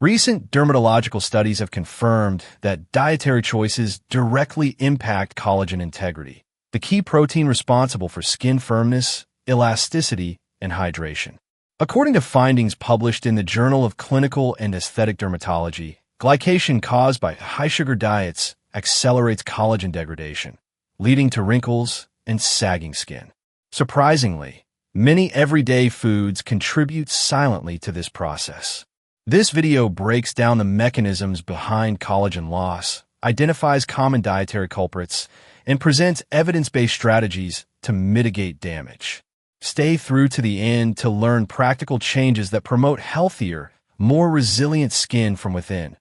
Recent dermatological studies have confirmed that dietary choices directly impact collagen integrity, the key protein responsible for skin firmness, elasticity, and hydration. According to findings published in the Journal of Clinical and Aesthetic Dermatology, glycation caused by high-sugar diets accelerates collagen degradation, leading to wrinkles and sagging skin. Surprisingly, many everyday foods contribute silently to this process. This video breaks down the mechanisms behind collagen loss, identifies common dietary culprits, and presents evidence-based strategies to mitigate damage. Stay through to the end to learn practical changes that promote healthier, more resilient skin from within,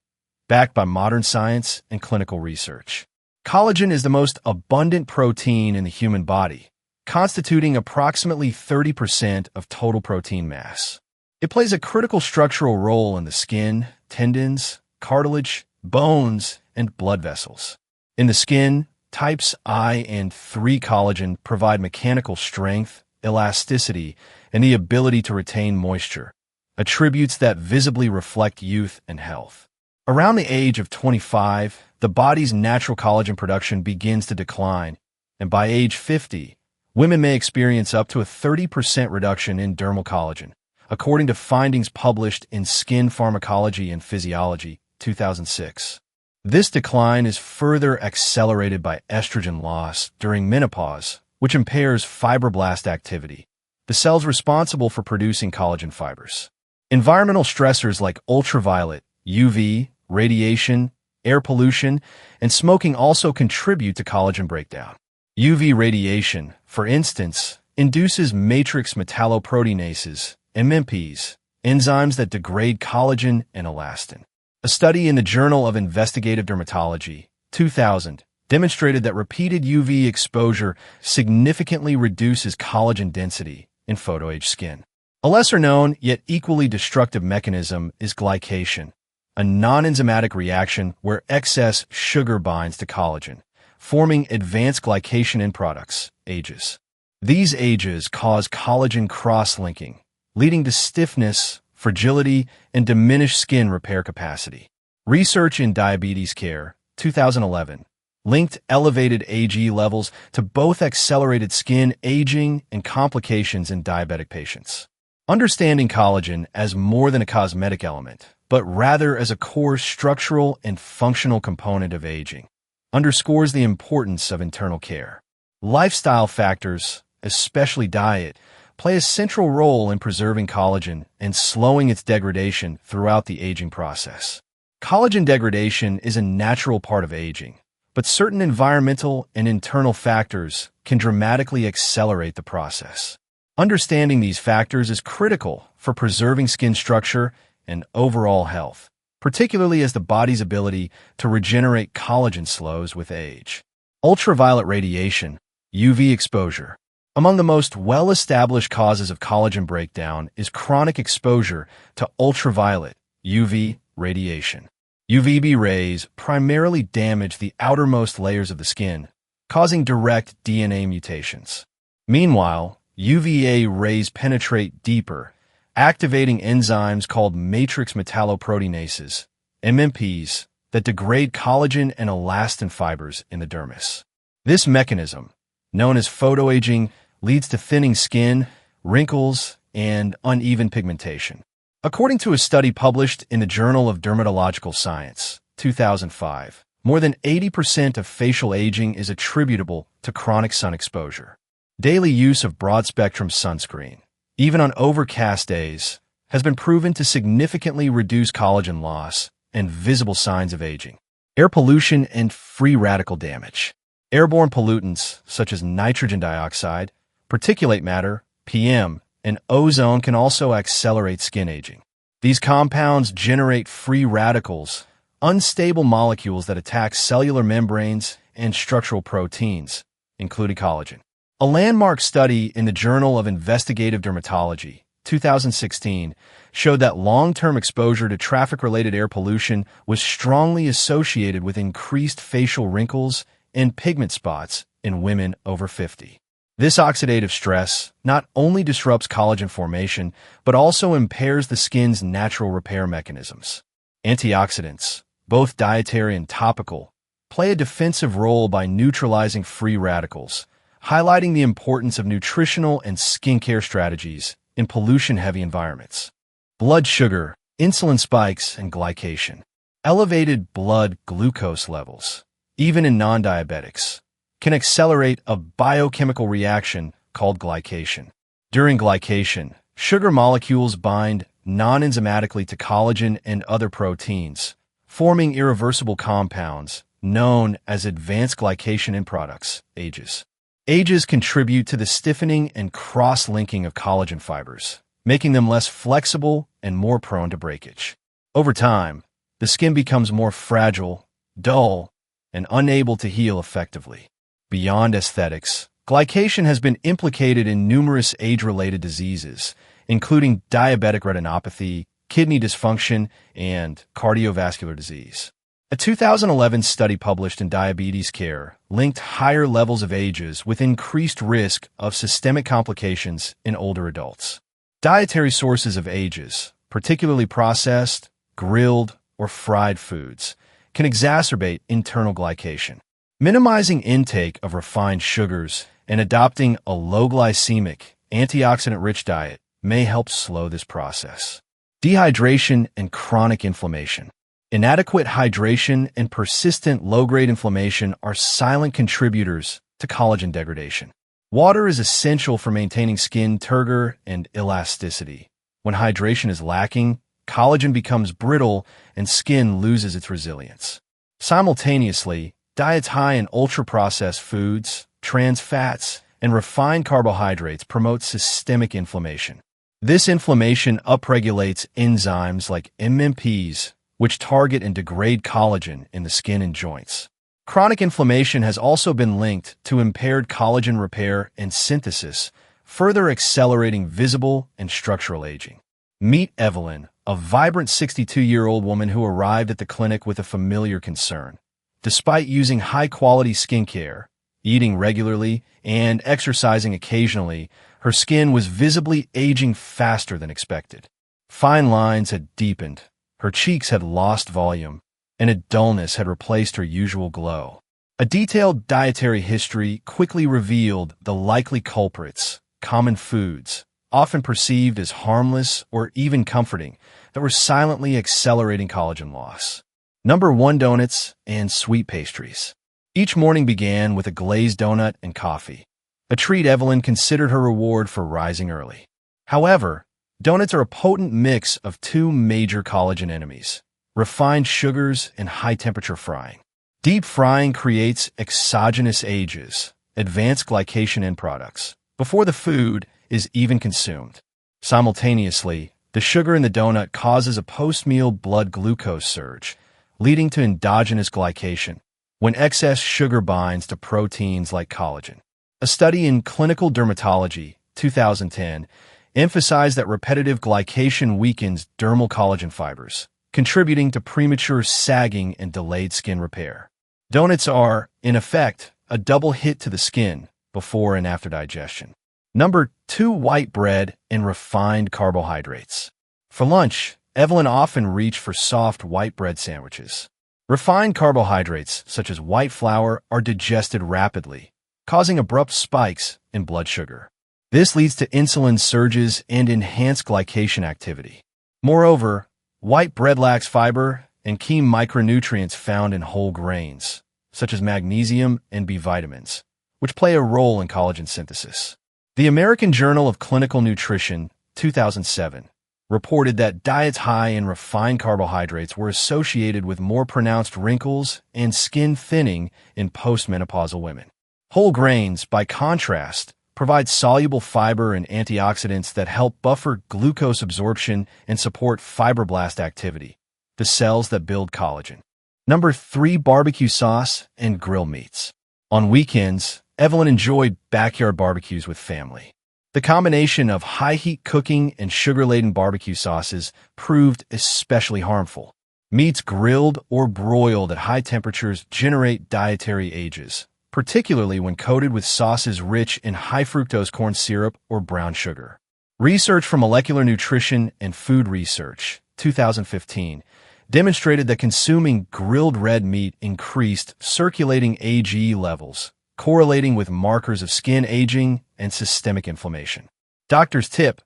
backed by modern science and clinical research. Collagen is the most abundant protein in the human body, constituting approximately 30% of total protein mass. It plays a critical structural role in the skin, tendons, cartilage, bones, and blood vessels. In the skin, types I and III collagen provide mechanical strength, elasticity, and the ability to retain moisture, attributes that visibly reflect youth and health. Around the age of 25, the body's natural collagen production begins to decline, and by age 50, women may experience up to a 30% reduction in dermal collagen, according to findings published in Skin Pharmacology and Physiology, 2006. This decline is further accelerated by estrogen loss during menopause, which impairs fibroblast activity, the cells responsible for producing collagen fibers. Environmental stressors like ultraviolet, UV, radiation, air pollution, and smoking also contribute to collagen breakdown. UV radiation, for instance, induces matrix metalloproteinases, MMPs, enzymes that degrade collagen and elastin. A study in the Journal of Investigative Dermatology, 2000, demonstrated that repeated UV exposure significantly reduces collagen density in photoaged skin. A lesser-known yet equally destructive mechanism is glycation, a non-enzymatic reaction where excess sugar binds to collagen, forming advanced glycation end products, AGEs. These AGEs cause collagen cross-linking, leading to stiffness, fragility, and diminished skin repair capacity. Research in Diabetes Care, 2011, linked elevated AG levels to both accelerated skin aging and complications in diabetic patients. Understanding collagen as more than a cosmetic element, but rather as a core structural and functional component of aging, underscores the importance of internal care. Lifestyle factors, especially diet, play a central role in preserving collagen and slowing its degradation throughout the aging process. Collagen degradation is a natural part of aging, but certain environmental and internal factors can dramatically accelerate the process. Understanding these factors is critical for preserving skin structure and overall health, particularly as the body's ability to regenerate collagen slows with age. Ultraviolet radiation, UV exposure. Among the most well-established causes of collagen breakdown is chronic exposure to ultraviolet, UV, radiation. UVB rays primarily damage the outermost layers of the skin, causing direct DNA mutations. Meanwhile, UVA rays penetrate deeper, activating enzymes called matrix metalloproteinases, MMPs, that degrade collagen and elastin fibers in the dermis. This mechanism, known as photoaging, leads to thinning skin, wrinkles, and uneven pigmentation. According to a study published in the Journal of Dermatological Science, 2005, more than 80% of facial aging is attributable to chronic sun exposure. Daily use of broad-spectrum sunscreen, even on overcast days, has been proven to significantly reduce collagen loss and visible signs of aging. Air pollution and free radical damage. Airborne pollutants such as nitrogen dioxide, particulate matter, PM, and ozone can also accelerate skin aging. These compounds generate free radicals, unstable molecules that attack cellular membranes and structural proteins, including collagen. A landmark study in the Journal of Investigative Dermatology, 2016, showed that long-term exposure to traffic-related air pollution was strongly associated with increased facial wrinkles and pigment spots in women over 50. This oxidative stress not only disrupts collagen formation, but also impairs the skin's natural repair mechanisms. Antioxidants, both dietary and topical, play a defensive role by neutralizing free radicals, highlighting the importance of nutritional and skincare strategies in pollution-heavy environments. Blood sugar, insulin spikes, and glycation. Elevated blood glucose levels, even in non-diabetics, can accelerate a biochemical reaction called glycation. During glycation, sugar molecules bind non-enzymatically to collagen and other proteins, forming irreversible compounds known as advanced glycation end products, AGEs. AGEs contribute to the stiffening and cross-linking of collagen fibers, making them less flexible and more prone to breakage. Over time, the skin becomes more fragile, dull, and unable to heal effectively. Beyond aesthetics, glycation has been implicated in numerous age-related diseases, including diabetic retinopathy, kidney dysfunction, and cardiovascular disease. A 2011 study published in Diabetes Care linked higher levels of AGEs with increased risk of systemic complications in older adults. Dietary sources of AGEs, particularly processed, grilled, or fried foods, can exacerbate internal glycation. Minimizing intake of refined sugars and adopting a low-glycemic, antioxidant-rich diet may help slow this process. Dehydration and chronic inflammation. Inadequate hydration and persistent low-grade inflammation are silent contributors to collagen degradation. Water is essential for maintaining skin turgor and elasticity. When hydration is lacking, collagen becomes brittle and skin loses its resilience. Simultaneously, diets high in ultra-processed foods, trans fats, and refined carbohydrates promote systemic inflammation. This inflammation upregulates enzymes like MMPs, which target and degrade collagen in the skin and joints. Chronic inflammation has also been linked to impaired collagen repair and synthesis, further accelerating visible and structural aging. Meet Evelyn, a vibrant 62-year-old woman who arrived at the clinic with a familiar concern. Despite using high-quality skincare, eating regularly, and exercising occasionally, her skin was visibly aging faster than expected. Fine lines had deepened, her cheeks had lost volume, and a dullness had replaced her usual glow. A detailed dietary history quickly revealed the likely culprits, common foods, often perceived as harmless or even comforting, that were silently accelerating collagen loss. Number 1, donuts and sweet pastries. Each morning began with a glazed donut and coffee, a treat Evelyn considered her reward for rising early. However, donuts are a potent mix of two major collagen enemies: refined sugars and high-temperature frying. Deep frying creates exogenous AGEs, advanced glycation end products, before the food is even consumed. Simultaneously, the sugar in the donut causes a post-meal blood glucose surge, leading to endogenous glycation, when excess sugar binds to proteins like collagen. A study in Clinical Dermatology, 2010, emphasized that repetitive glycation weakens dermal collagen fibers, contributing to premature sagging and delayed skin repair. Donuts are, in effect, a double hit to the skin before and after digestion. Number 2, white bread and refined carbohydrates. For lunch, Evelyn often reached for soft white bread sandwiches. Refined carbohydrates, such as white flour, are digested rapidly, causing abrupt spikes in blood sugar. This leads to insulin surges and enhanced glycation activity. Moreover, white bread lacks fiber and key micronutrients found in whole grains, such as magnesium and B vitamins, which play a role in collagen synthesis. The American Journal of Clinical Nutrition, 2007, reported that diets high in refined carbohydrates were associated with more pronounced wrinkles and skin thinning in postmenopausal women. Whole grains, by contrast, provide soluble fiber and antioxidants that help buffer glucose absorption and support fibroblast activity, the cells that build collagen. Number 3, barbecue sauce and grill meats. On weekends, Evelyn enjoyed backyard barbecues with family. The combination of high-heat cooking and sugar-laden barbecue sauces proved especially harmful. Meats grilled or broiled at high temperatures generate dietary AGEs, particularly when coated with sauces rich in high-fructose corn syrup or brown sugar. Research from Molecular Nutrition and Food Research, 2015, demonstrated that consuming grilled red meat increased circulating AGE levels, correlating with markers of skin aging and systemic inflammation. Doctor's tip: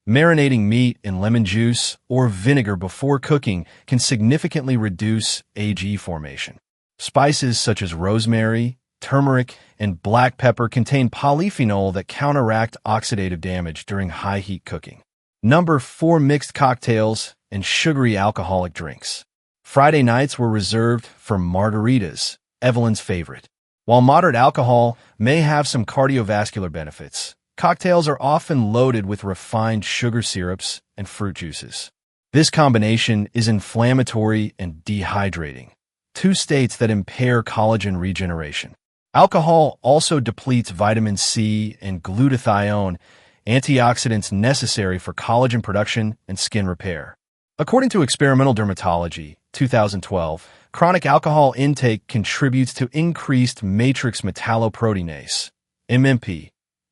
marinating meat in lemon juice or vinegar before cooking can significantly reduce AGE formation. Spices such as rosemary, turmeric, and black pepper contain polyphenol that counteract oxidative damage during high-heat cooking. Number 4. Mixed cocktails and sugary alcoholic drinks. Friday nights were reserved for margaritas, Evelyn's favorite. While moderate alcohol may have some cardiovascular benefits, cocktails are often loaded with refined sugar syrups and fruit juices. This combination is inflammatory and dehydrating, two states that impair collagen regeneration. Alcohol also depletes vitamin C and glutathione, antioxidants necessary for collagen production and skin repair. According to Experimental Dermatology, 2012, chronic alcohol intake contributes to increased matrix metalloproteinase, MMP,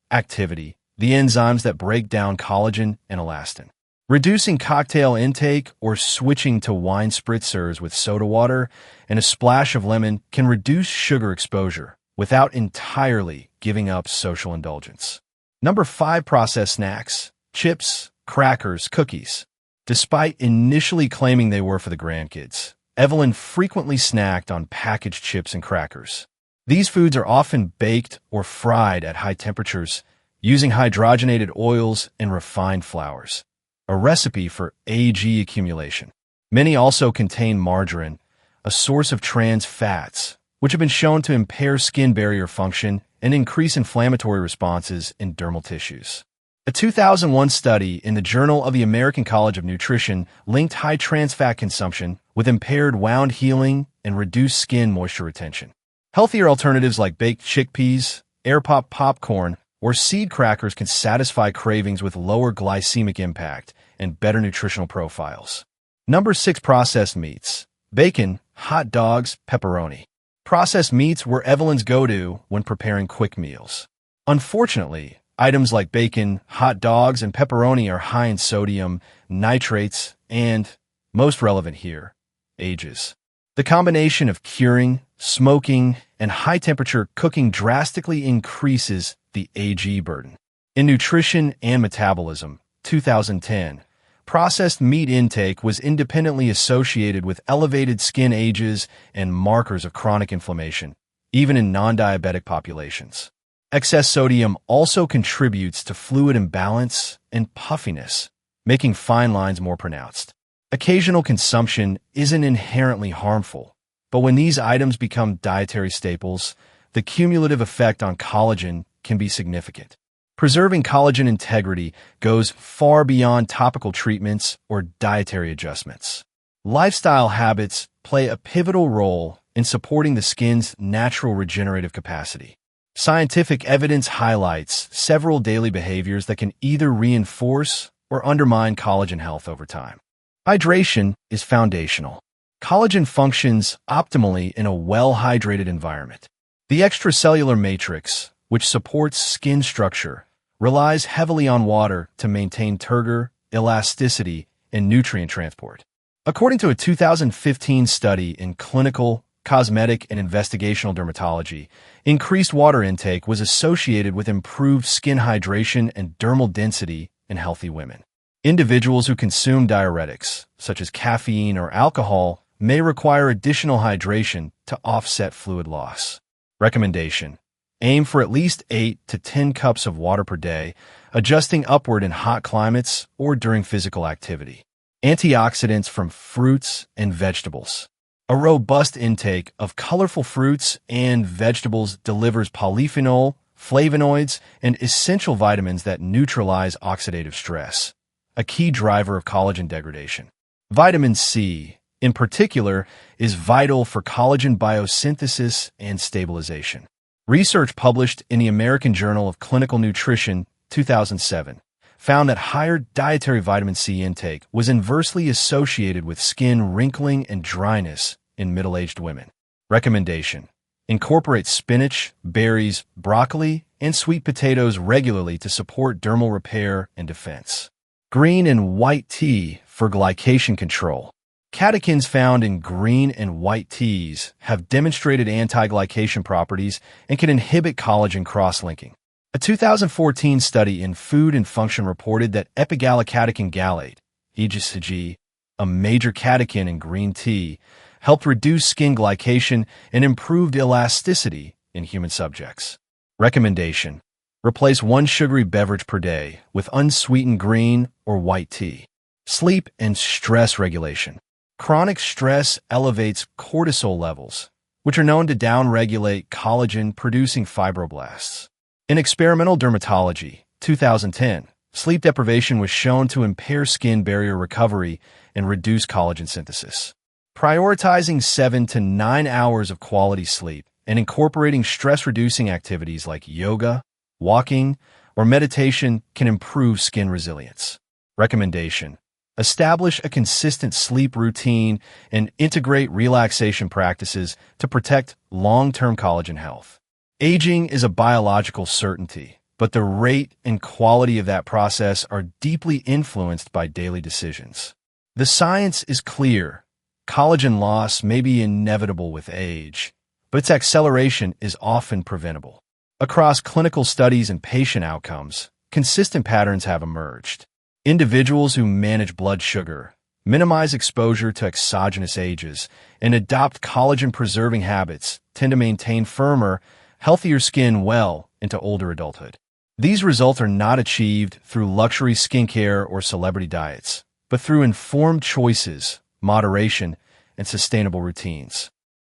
activity, the enzymes that break down collagen and elastin. Reducing cocktail intake or switching to wine spritzers with soda water and a splash of lemon can reduce sugar exposure without entirely giving up social indulgence. Number 5. Processed snacks, chips, crackers, cookies. Despite initially claiming they were for the grandkids, Evelyn frequently snacked on packaged chips and crackers. These foods are often baked or fried at high temperatures using hydrogenated oils and refined flours, a recipe for AG accumulation. Many also contain margarine, a source of trans fats, which have been shown to impair skin barrier function and increase inflammatory responses in dermal tissues. A 2001 study in the Journal of the American College of Nutrition linked high trans fat consumption with impaired wound healing and reduced skin moisture retention. Healthier alternatives like baked chickpeas, air-popped popcorn, or seed crackers can satisfy cravings with lower glycemic impact and better nutritional profiles. Number 6. Processed meats. Bacon, hot dogs, pepperoni. Processed meats were Evelyn's go-to when preparing quick meals. Unfortunately, items like bacon, hot dogs, and pepperoni are high in sodium, nitrates, and, most relevant here, ages. The combination of curing, smoking, and high-temperature cooking drastically increases the AG burden. In Nutrition and Metabolism, 2010, processed meat intake was independently associated with elevated skin ages and markers of chronic inflammation, even in non-diabetic populations. Excess sodium also contributes to fluid imbalance and puffiness, making fine lines more pronounced. Occasional consumption isn't inherently harmful, but when these items become dietary staples, the cumulative effect on collagen can be significant. Preserving collagen integrity goes far beyond topical treatments or dietary adjustments. Lifestyle habits play a pivotal role in supporting the skin's natural regenerative capacity. Scientific evidence highlights several daily behaviors that can either reinforce or undermine collagen health over time. Hydration is foundational. Collagen functions optimally in a well-hydrated environment. The extracellular matrix, which supports skin structure, relies heavily on water to maintain turgor, elasticity, and nutrient transport. According to a 2015 study in Clinical, Cosmetic, and Investigational Dermatology, increased water intake was associated with improved skin hydration and dermal density in healthy women. Individuals who consume diuretics, such as caffeine or alcohol, may require additional hydration to offset fluid loss. Recommendation: aim for at least 8 to 10 cups of water per day, adjusting upward in hot climates or during physical activity. Antioxidants from fruits and vegetables. A robust intake of colorful fruits and vegetables delivers polyphenol, flavonoids, and essential vitamins that neutralize oxidative stress, a key driver of collagen degradation. Vitamin C, in particular, is vital for collagen biosynthesis and stabilization. Research published in the American Journal of Clinical Nutrition, 2007, found that higher dietary vitamin C intake was inversely associated with skin wrinkling and dryness in middle-aged women. Recommendation: incorporate spinach, berries, broccoli, and sweet potatoes regularly to support dermal repair and defense. Green and white tea for glycation control. Catechins found in green and white teas have demonstrated anti-glycation properties and can inhibit collagen cross-linking. A 2014 study in Food and Function reported that epigallocatechin gallate, EGCG, a major catechin in green tea, helped reduce skin glycation and improved elasticity in human subjects. Recommendation: replace one sugary beverage per day with unsweetened green or white tea. Sleep and stress regulation. Chronic stress elevates cortisol levels, which are known to downregulate collagen-producing fibroblasts. In experimental dermatology, 2010, sleep deprivation was shown to impair skin barrier recovery and reduce collagen synthesis. Prioritizing 7 to 9 hours of quality sleep and incorporating stress-reducing activities like yoga, walking, or meditation can improve skin resilience. Recommendation: establish a consistent sleep routine and integrate relaxation practices to protect long-term collagen health. Aging is a biological certainty, but the rate and quality of that process are deeply influenced by daily decisions. The science is clear. Collagen loss may be inevitable with age, but its acceleration is often preventable. Across clinical studies and patient outcomes, consistent patterns have emerged. Individuals who manage blood sugar, minimize exposure to exogenous agents, and adopt collagen-preserving habits tend to maintain firmer, healthier skin well into older adulthood. These results are not achieved through luxury skincare or celebrity diets, but through informed choices, moderation, and sustainable routines.